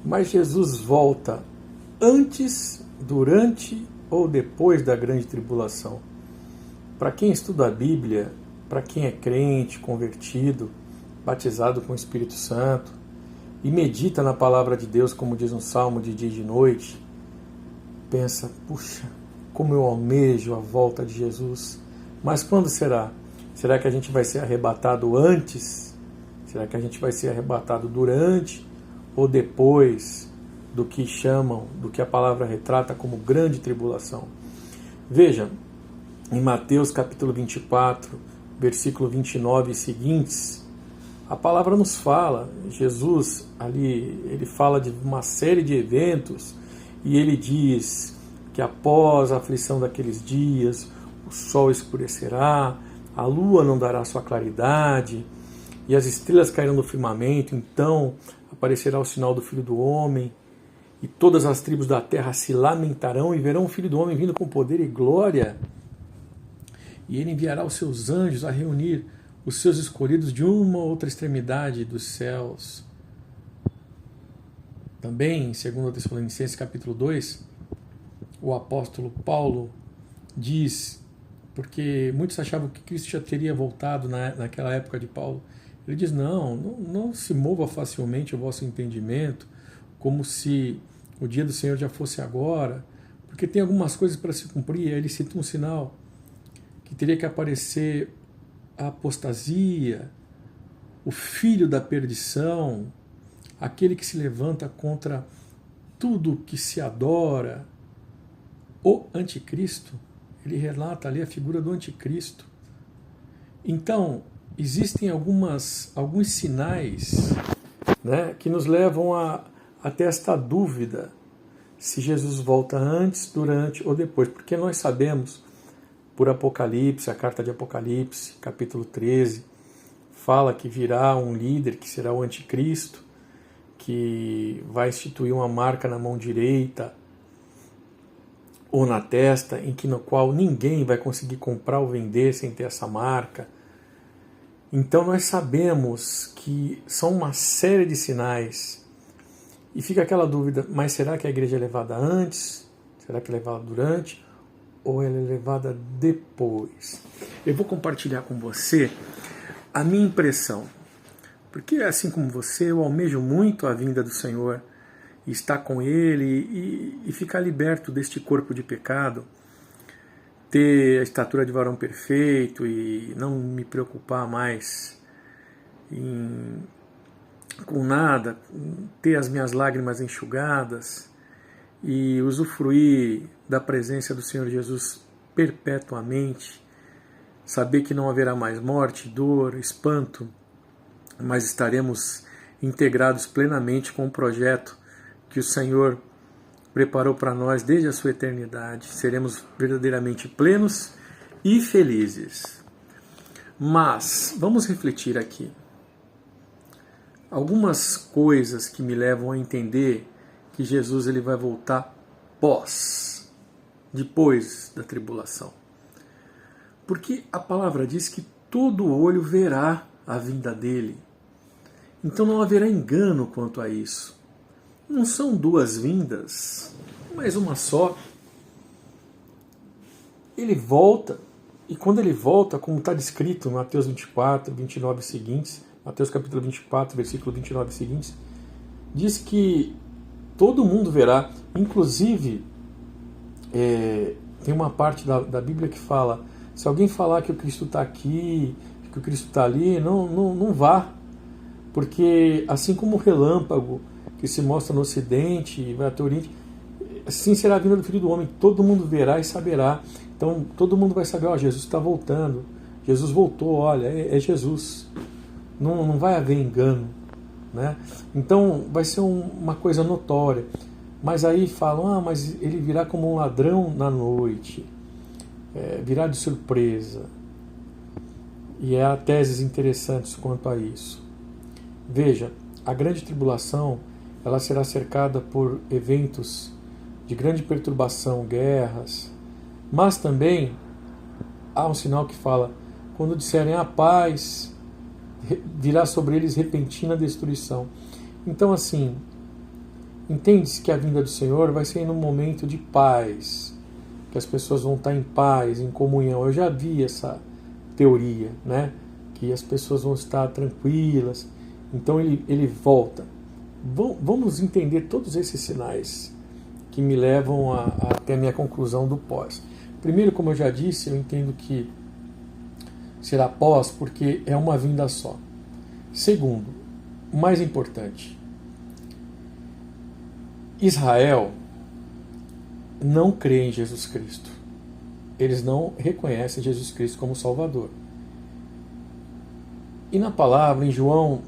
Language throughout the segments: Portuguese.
Mas Jesus volta antes, durante ou depois da grande tribulação? Para quem estuda a Bíblia, para quem é crente, convertido, batizado com o Espírito Santo e medita na palavra de Deus, como diz um salmo de dia e de noite, pensa, puxa, como eu almejo a volta de Jesus. Mas quando será? Será que a gente vai ser arrebatado antes? Será que a gente vai ser arrebatado durante ou depois do que chamam, do que a palavra retrata como grande tribulação? Veja, em Mateus capítulo 24, versículo 29 e seguintes, a palavra nos fala, Jesus ali, ele fala de uma série de eventos e ele diz que após a aflição daqueles dias, o sol escurecerá, a lua não dará sua claridade e as estrelas cairão do firmamento, então aparecerá o sinal do Filho do Homem e todas as tribos da terra se lamentarão e verão o Filho do Homem vindo com poder e glória. E ele enviará os seus anjos a reunir os seus escolhidos de uma ou outra extremidade dos céus. Também, em 2 Tessalonicenses capítulo 2, o apóstolo Paulo diz, porque muitos achavam que Cristo já teria voltado naquela época de Paulo, ele diz, não se mova facilmente o vosso entendimento, como se o dia do Senhor já fosse agora, porque tem algumas coisas para se cumprir. Aí ele cita um sinal, que teria que aparecer a apostasia, o filho da perdição, aquele que se levanta contra tudo que se adora, o anticristo. Ele relata ali a figura do anticristo. Então, existem alguns sinais, né, que nos levam a ter esta dúvida se Jesus volta antes, durante ou depois, porque nós sabemos, por Apocalipse, a carta de Apocalipse, capítulo 13, fala que virá um líder que será o anticristo, que vai instituir uma marca na mão direita ou na testa, no qual ninguém vai conseguir comprar ou vender sem ter essa marca. Então nós sabemos que são uma série de sinais. E fica aquela dúvida, mas será que a igreja é levada antes? Será que é levada durante? Ou ela é levada depois? Eu vou compartilhar com você a minha impressão. Porque assim como você, eu almejo muito a vinda do Senhor, e estar com Ele e ficar liberto deste corpo de pecado, ter a estatura de varão perfeito e não me preocupar mais com nada, ter as minhas lágrimas enxugadas e usufruir da presença do Senhor Jesus perpetuamente, saber que não haverá mais morte, dor, espanto, mas estaremos integrados plenamente com o projeto que o Senhor preparou para nós desde a sua eternidade. Seremos verdadeiramente plenos e felizes. Mas vamos refletir aqui. Algumas coisas que me levam a entender que Jesus ele vai voltar depois da tribulação. Porque a palavra diz que todo olho verá a vinda dele. Então não haverá engano quanto a isso. Não são duas vindas, mas uma só. Ele volta, e quando ele volta, como está descrito em Mateus 24, 29 seguintes, Mateus capítulo 24, versículo 29 seguintes, diz que todo mundo verá, inclusive tem uma parte da Bíblia que fala, se alguém falar que o Cristo está aqui, que o Cristo está ali, não vá, porque assim como o relâmpago que se mostra no Ocidente e vai até o Oriente, assim será a vinda do Filho do Homem, todo mundo verá e saberá. Então todo mundo vai saber, Jesus está voltando, Jesus voltou, olha, é Jesus, não vai haver engano, né? Então vai ser uma coisa notória, mas aí falam, mas ele virá como um ladrão na noite, virá de surpresa, e há teses interessantes quanto a isso. Veja, a grande tribulação ela será cercada por eventos de grande perturbação, guerras, mas também há um sinal que fala, quando disserem a paz, virá sobre eles repentina destruição. Então assim, Entende-se que a vinda do Senhor vai ser num momento de paz, que as pessoas vão estar em paz, em comunhão. Eu já vi essa teoria, né? Que as pessoas vão estar tranquilas. Então ele volta. Vamos entender todos esses sinais que me levam até a minha conclusão do pós. Primeiro, como eu já disse, eu entendo que será pós porque é uma vinda só. Segundo, mais importante, Israel não crê em Jesus Cristo. Eles não reconhecem Jesus Cristo como Salvador. E na palavra, em João,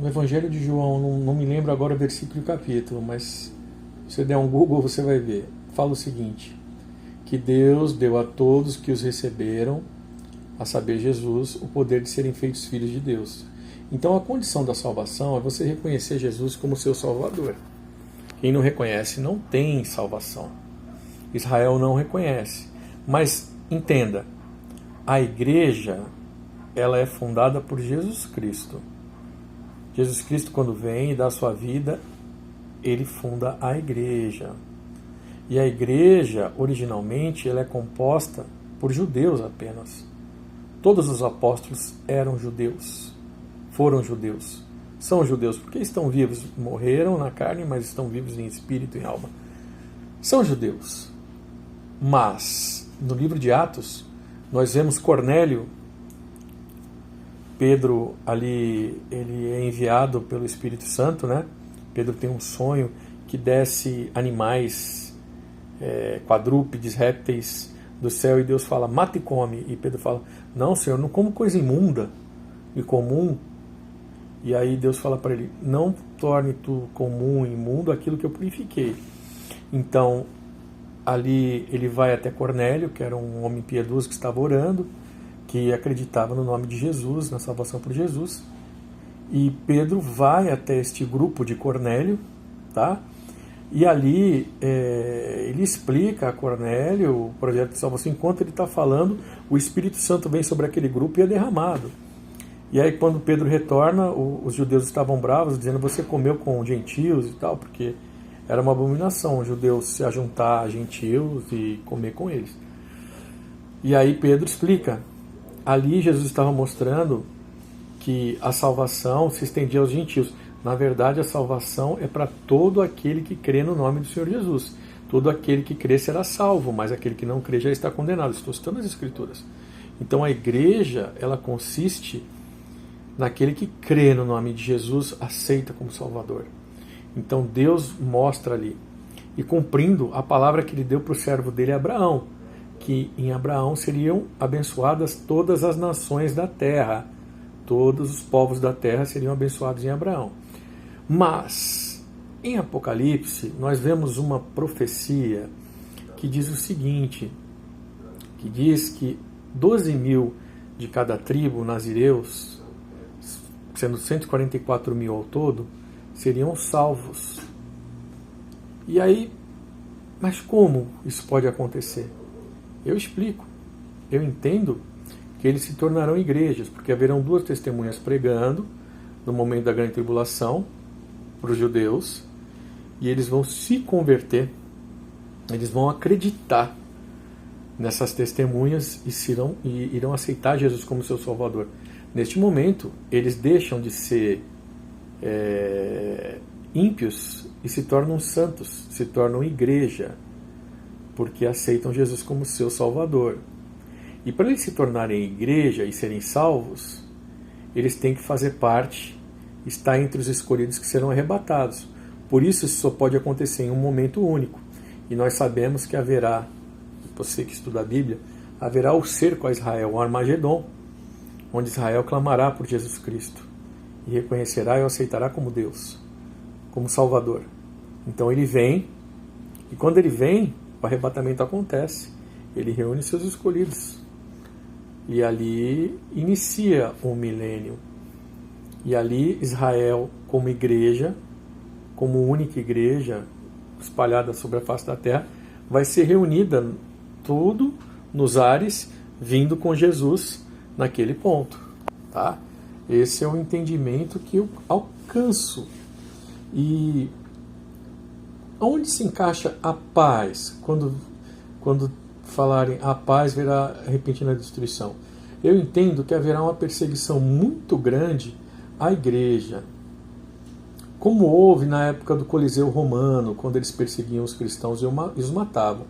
no Evangelho de João, não me lembro agora o versículo e o capítulo, mas se você der um Google você vai ver. Fala o seguinte, que Deus deu a todos que os receberam, a saber Jesus, o poder de serem feitos filhos de Deus. Então a condição da salvação é você reconhecer Jesus como seu Salvador. Quem não reconhece não tem salvação. Israel não reconhece. Mas entenda, a igreja ela é fundada por Jesus Cristo. Jesus Cristo, quando vem e dá a sua vida, ele funda a igreja. E a igreja, originalmente, ela é composta por judeus apenas. Todos os apóstolos eram judeus, foram judeus. São judeus porque estão vivos, morreram na carne, mas estão vivos em espírito e alma. São judeus. Mas, no livro de Atos, nós vemos Cornélio. Pedro, ali, ele é enviado pelo Espírito Santo, né? Pedro tem um sonho que desce animais, quadrúpedes, répteis do céu, e Deus fala, mata e come. E Pedro fala, não, Senhor, não como coisa imunda e comum. E aí Deus fala para ele, não torne tu comum e imundo aquilo que eu purifiquei. Então, ali ele vai até Cornélio, que era um homem piedoso que estava orando, que acreditava no nome de Jesus, na salvação por Jesus. E Pedro vai até este grupo de Cornélio, tá? E ali ele explica a Cornélio o projeto de salvação. Enquanto ele está falando, o Espírito Santo vem sobre aquele grupo e é derramado. E aí quando Pedro retorna, os judeus estavam bravos, dizendo, você comeu com gentios e tal, porque era uma abominação os judeus se ajuntar a gentios e comer com eles. E aí Pedro explica, ali Jesus estava mostrando que a salvação se estendia aos gentios. Na verdade, a salvação é para todo aquele que crê no nome do Senhor Jesus. Todo aquele que crê será salvo, mas aquele que não crê já está condenado. Estou citando as Escrituras. Então a igreja, ela consiste naquele que crê no nome de Jesus, aceita como Salvador. Então Deus mostra ali, e cumprindo a palavra que ele deu para o servo dele, Abraão, que em Abraão seriam abençoadas todas as nações da terra. Todos os povos da terra seriam abençoados em Abraão. Mas, em Apocalipse, nós vemos uma profecia que diz o seguinte, que diz que 12.000 de cada tribo, nazireus, sendo 144.000 ao todo, seriam salvos. E aí, mas como isso pode acontecer? Eu explico. Eu entendo que eles se tornarão igrejas, porque haverão duas testemunhas pregando no momento da grande tribulação para os judeus, e eles vão se converter, eles vão acreditar nessas testemunhas e irão aceitar Jesus como seu Salvador. Neste momento, eles deixam de ser ímpios e se tornam santos, se tornam igreja, porque aceitam Jesus como seu Salvador. E para eles se tornarem igreja e serem salvos, eles têm que fazer parte, estar entre os escolhidos que serão arrebatados. Por isso só pode acontecer em um momento único. E nós sabemos que haverá, você que estuda a Bíblia, haverá o cerco a Israel, o Armagedon, onde Israel clamará por Jesus Cristo e reconhecerá e o aceitará como Deus, como Salvador. Então ele vem, e quando ele vem, o arrebatamento acontece, ele reúne seus escolhidos, e ali inicia o milênio. E ali Israel, como igreja, como única igreja espalhada sobre a face da terra, vai ser reunida tudo nos ares, vindo com Jesus naquele ponto, tá? Esse é o entendimento que eu alcanço. E Aonde se encaixa a paz? Quando falarem a paz verá repentina destruição. Eu entendo que haverá uma perseguição muito grande à igreja, como houve na época do Coliseu Romano, quando eles perseguiam os cristãos e os matavam.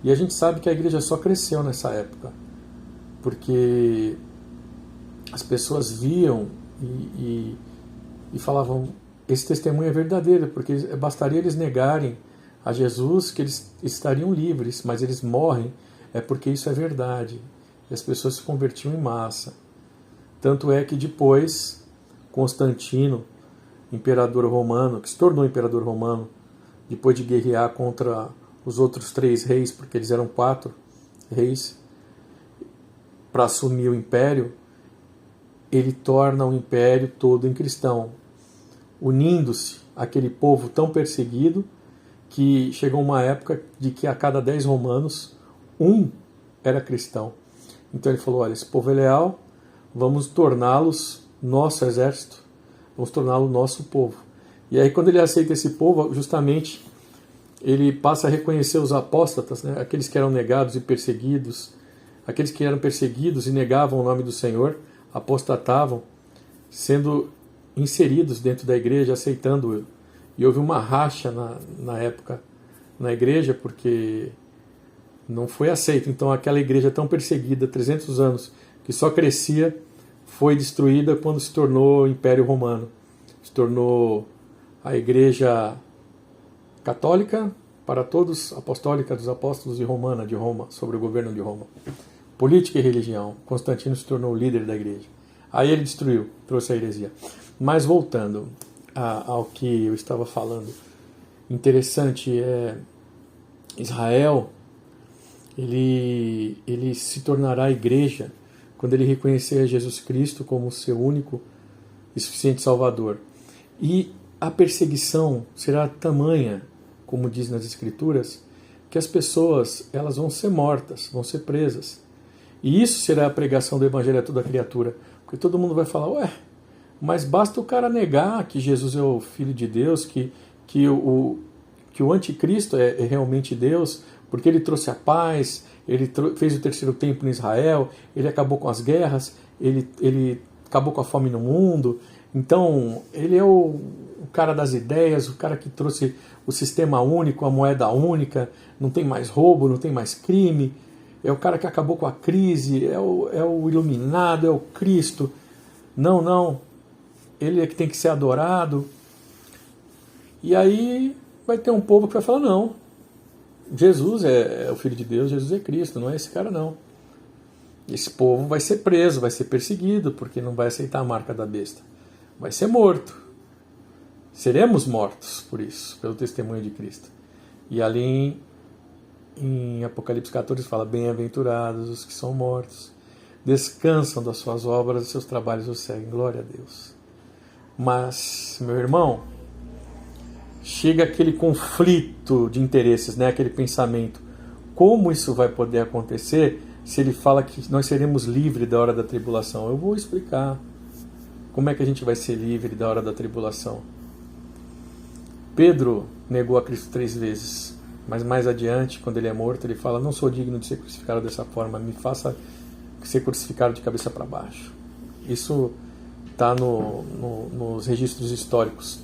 E a gente sabe que a igreja só cresceu nessa época, porque as pessoas viam e falavam, esse testemunho é verdadeiro, porque bastaria eles negarem a Jesus que eles estariam livres, mas eles morrem, é porque isso é verdade. E as pessoas se convertiam em massa. Tanto é que depois, Constantino, imperador romano, que se tornou imperador romano, depois de guerrear contra os outros 3 reis, porque eles eram 4 reis, para assumir o império, ele torna o império todo em cristão, unindo-se àquele povo tão perseguido, que chegou uma época de que a cada 10 romanos, 1 era cristão. Então ele falou, olha, esse povo é leal, vamos torná-los nosso exército, vamos torná-lo nosso povo. E aí quando ele aceita esse povo, justamente ele passa a reconhecer os apóstatas, né? Aqueles que eram negados e perseguidos, aqueles que eram perseguidos e negavam o nome do Senhor, apostatavam, sendo inseridos dentro da igreja, aceitando-o. E houve uma racha na época na igreja, porque não foi aceito. Então aquela igreja tão perseguida, 300 anos, que só crescia, foi destruída quando se tornou Império Romano. Se tornou a igreja católica para todos, apostólica dos apóstolos, e romana de Roma, sobre o governo de Roma. Política e religião. Constantino se tornou o líder da igreja. Aí ele destruiu, trouxe a heresia. Mas voltando ao que eu estava falando, interessante é Israel, ele se tornará a igreja quando ele reconhecer Jesus Cristo como seu único e suficiente Salvador. E a perseguição será tamanha, como diz nas Escrituras, que as pessoas elas vão ser mortas, vão ser presas. E isso será a pregação do Evangelho a toda criatura, porque todo mundo vai falar, ué, mas basta o cara negar que Jesus é o Filho de Deus, que o anticristo é realmente Deus, porque ele trouxe a paz, ele fez o terceiro templo em Israel, ele acabou com as guerras, ele acabou com a fome no mundo. Então, ele é o cara das ideias, o cara que trouxe o sistema único, a moeda única, não tem mais roubo, não tem mais crime, é o cara que acabou com a crise, é o iluminado, é o Cristo. Não, ele é que tem que ser adorado. E aí vai ter um povo que vai falar, não, Jesus é o Filho de Deus, Jesus é Cristo, não é esse cara não. Esse povo vai ser preso, vai ser perseguido, porque não vai aceitar a marca da besta. Vai ser morto. Seremos mortos por isso, pelo testemunho de Cristo. E ali em Apocalipse 14 fala, bem-aventurados os que são mortos, descansam das suas obras e seus trabalhos os seguem. Glória a Deus. Mas, meu irmão, chega aquele conflito de interesses, né? Aquele pensamento. Como isso vai poder acontecer se ele fala que nós seremos livres da hora da tribulação? Eu vou explicar. Como é que a gente vai ser livre da hora da tribulação? Pedro negou a Cristo 3 vezes, mas mais adiante, quando ele é morto, ele fala, não sou digno de ser crucificado dessa forma, me faça ser crucificado de cabeça para baixo. Isso está nos registros históricos.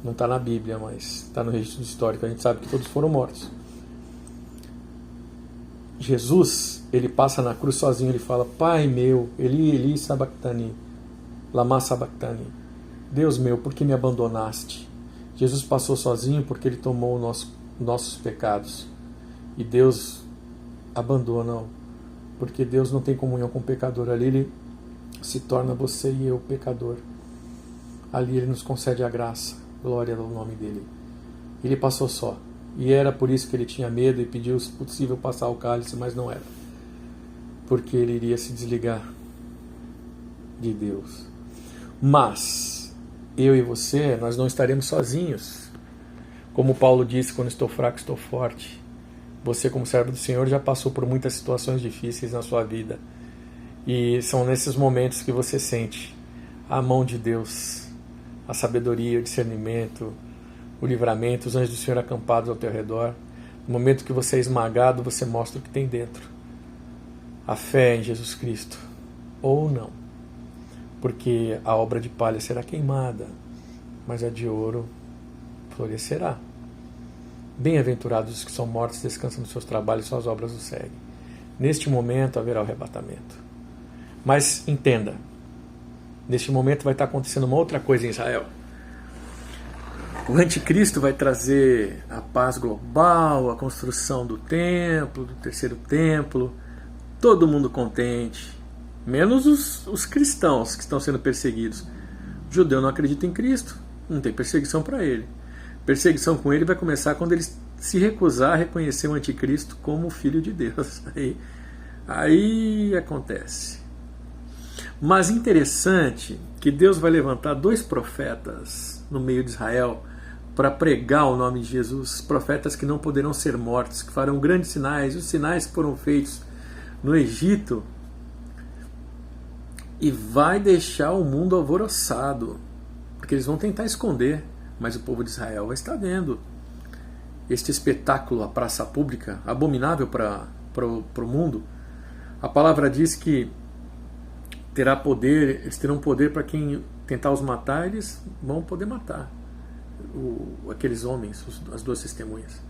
Não está na Bíblia, mas está no registro histórico. A gente sabe que todos foram mortos. Jesus, ele passa na cruz sozinho, ele fala, Pai meu, Eli, Eli, sabachthani, lama sabachthani. Deus meu, por que me abandonaste? Jesus passou sozinho porque ele tomou nossos pecados. E Deus abandona, porque Deus não tem comunhão com o pecador. Ali ele se torna você e eu pecador. Ali ele nos concede a graça. Glória ao nome dele. Ele passou só. E era por isso que ele tinha medo e pediu, se possível, passar o cálice, mas não era. Porque ele iria se desligar de Deus. Mas, eu e você, nós não estaremos sozinhos. Como Paulo disse, quando estou fraco, estou forte. Você, como servo do Senhor, já passou por muitas situações difíceis na sua vida. E são nesses momentos que você sente a mão de Deus, a sabedoria, o discernimento, o livramento, os anjos do Senhor acampados ao teu redor. No momento que você é esmagado, você mostra o que tem dentro. A fé em Jesus Cristo. Ou não. Porque a obra de palha será queimada, mas a de ouro florescerá. Bem-aventurados os que são mortos, descansam nos seus trabalhos, suas obras os seguem. Neste momento haverá o arrebatamento. Mas entenda, neste momento vai estar acontecendo uma outra coisa em Israel. O anticristo vai trazer a paz global, a construção do templo, do terceiro templo, todo mundo contente, menos os cristãos que estão sendo perseguidos. O judeu não acredita em Cristo, não tem perseguição para ele. Perseguição com ele vai começar quando ele se recusar a reconhecer o anticristo como o filho de Deus. Aí acontece. Mas interessante que Deus vai levantar 2 profetas no meio de Israel para pregar o nome de Jesus, profetas que não poderão ser mortos, que farão grandes sinais, os sinais que foram feitos no Egito, e vai deixar o mundo alvoroçado, porque eles vão tentar esconder, mas o povo de Israel vai estar vendo este espetáculo, a praça pública, abominável para o mundo. A palavra diz que terá poder, eles terão poder para quem tentar os matar, eles vão poder matar aqueles homens, as 2 testemunhas.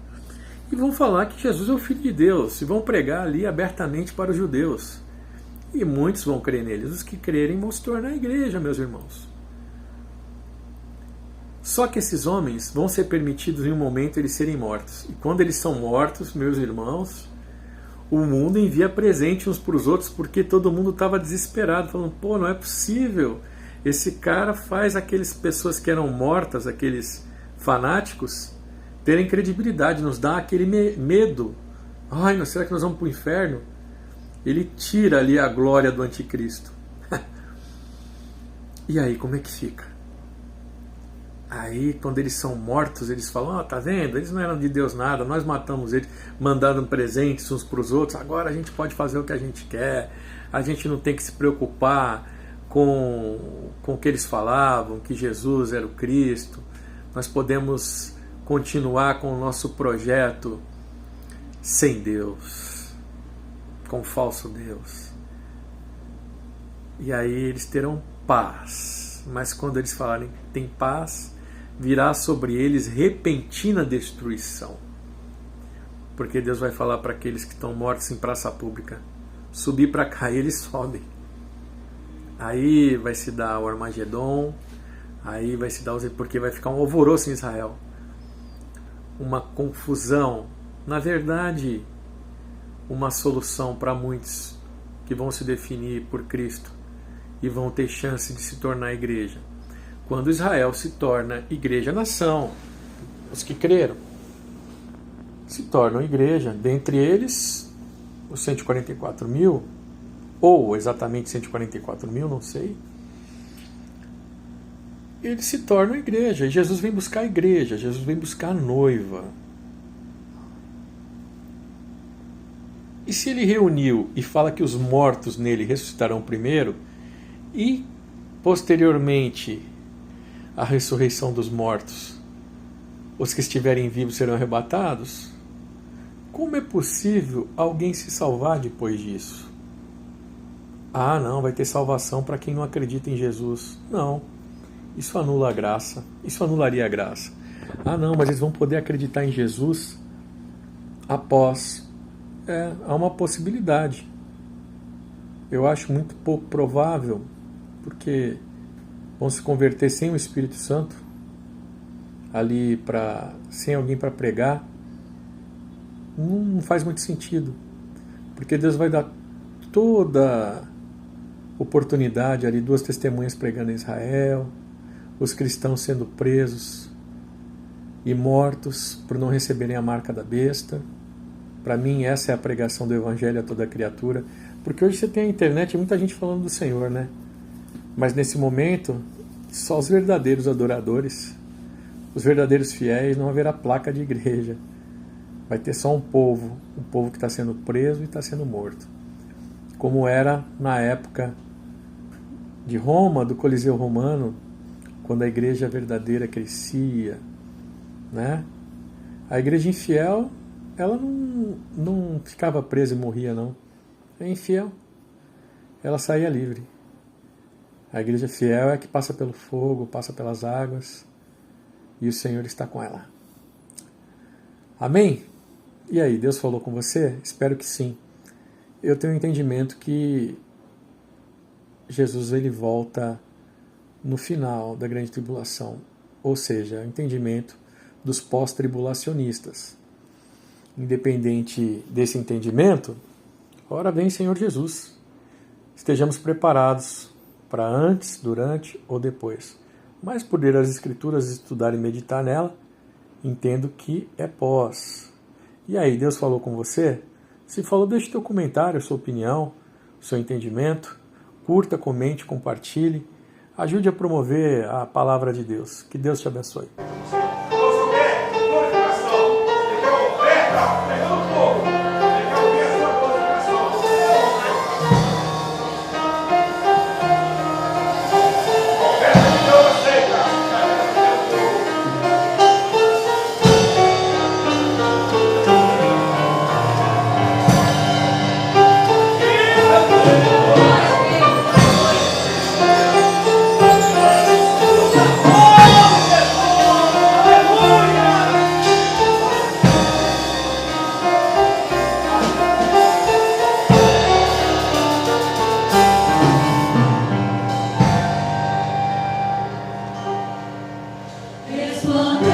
E vão falar que Jesus é o Filho de Deus, e vão pregar ali abertamente para os judeus. E muitos vão crer neles. Os que crerem vão se tornar a igreja, meus irmãos. Só que esses homens vão ser permitidos em um momento eles serem mortos. E quando eles são mortos, meus irmãos, o mundo envia presente uns para os outros, porque todo mundo estava desesperado, falando, pô, não é possível. Esse cara faz aquelas pessoas que eram mortas, aqueles fanáticos, terem credibilidade, nos dá aquele medo. Ai, será que nós vamos para o inferno? Ele tira ali a glória do anticristo. E aí, como é que fica? Aí, quando eles são mortos, eles falam, tá vendo? Eles não eram de Deus nada, nós matamos eles, mandando presentes uns para os outros, agora a gente pode fazer o que a gente quer, a gente não tem que se preocupar com o que eles falavam, que Jesus era o Cristo, nós podemos continuar com o nosso projeto sem Deus, com o falso Deus. E aí eles terão paz, mas quando eles falarem que tem paz, virá sobre eles repentina destruição. Porque Deus vai falar para aqueles que estão mortos em praça pública, subir para cá, e eles sobem. Aí vai se dar o Armagedon, aí vai se dar porque vai ficar um alvoroço em Israel. Uma confusão. Na verdade, uma solução para muitos que vão se definir por Cristo e vão ter chance de se tornar igreja. Quando Israel se torna igreja-nação, os que creram se tornam igreja, dentre eles os 144 mil, ou exatamente 144 mil, não sei, eles se tornam igreja, e Jesus vem buscar a igreja, Jesus vem buscar a noiva. E se ele reuniu e fala que os mortos nele ressuscitarão primeiro, e posteriormente a ressurreição dos mortos, os que estiverem vivos serão arrebatados, como é possível alguém se salvar depois disso? Ah, não, vai ter salvação para quem não acredita em Jesus. Não, isso anula a graça, isso anularia a graça. Ah, não, mas eles vão poder acreditar em Jesus após. Há uma possibilidade. Eu acho muito pouco provável, porque vão se converter sem o Espírito Santo, ali sem alguém para pregar. Não faz muito sentido, porque Deus vai dar toda oportunidade ali, 2 testemunhas pregando em Israel, os cristãos sendo presos e mortos por não receberem a marca da besta. Para mim, essa é a pregação do Evangelho a toda criatura, porque hoje você tem a internet e muita gente falando do Senhor, né? Mas nesse momento, só os verdadeiros adoradores, os verdadeiros fiéis, não haverá placa de igreja. Vai ter só um povo que está sendo preso e está sendo morto. Como era na época de Roma, do Coliseu Romano, quando a igreja verdadeira crescia né? A igreja infiel, ela não ficava presa e morria, não. É infiel. Ela saía livre. A igreja fiel é a que passa pelo fogo, passa pelas águas, e o Senhor está com ela. Amém? E aí, Deus falou com você? Espero que sim. Eu tenho um entendimento que Jesus ele volta no final da grande tribulação, ou seja, o entendimento dos pós-tribulacionistas. Independente desse entendimento, ora vem Senhor Jesus. Estejamos preparados para antes, durante ou depois. Mas por ler as Escrituras, estudar e meditar nela, entendo que é pós. E aí, Deus falou com você? Se falou, deixe teu comentário, sua opinião, seu entendimento. Curta, comente, compartilhe. Ajude a promover a palavra de Deus. Que Deus te abençoe. Resplandece.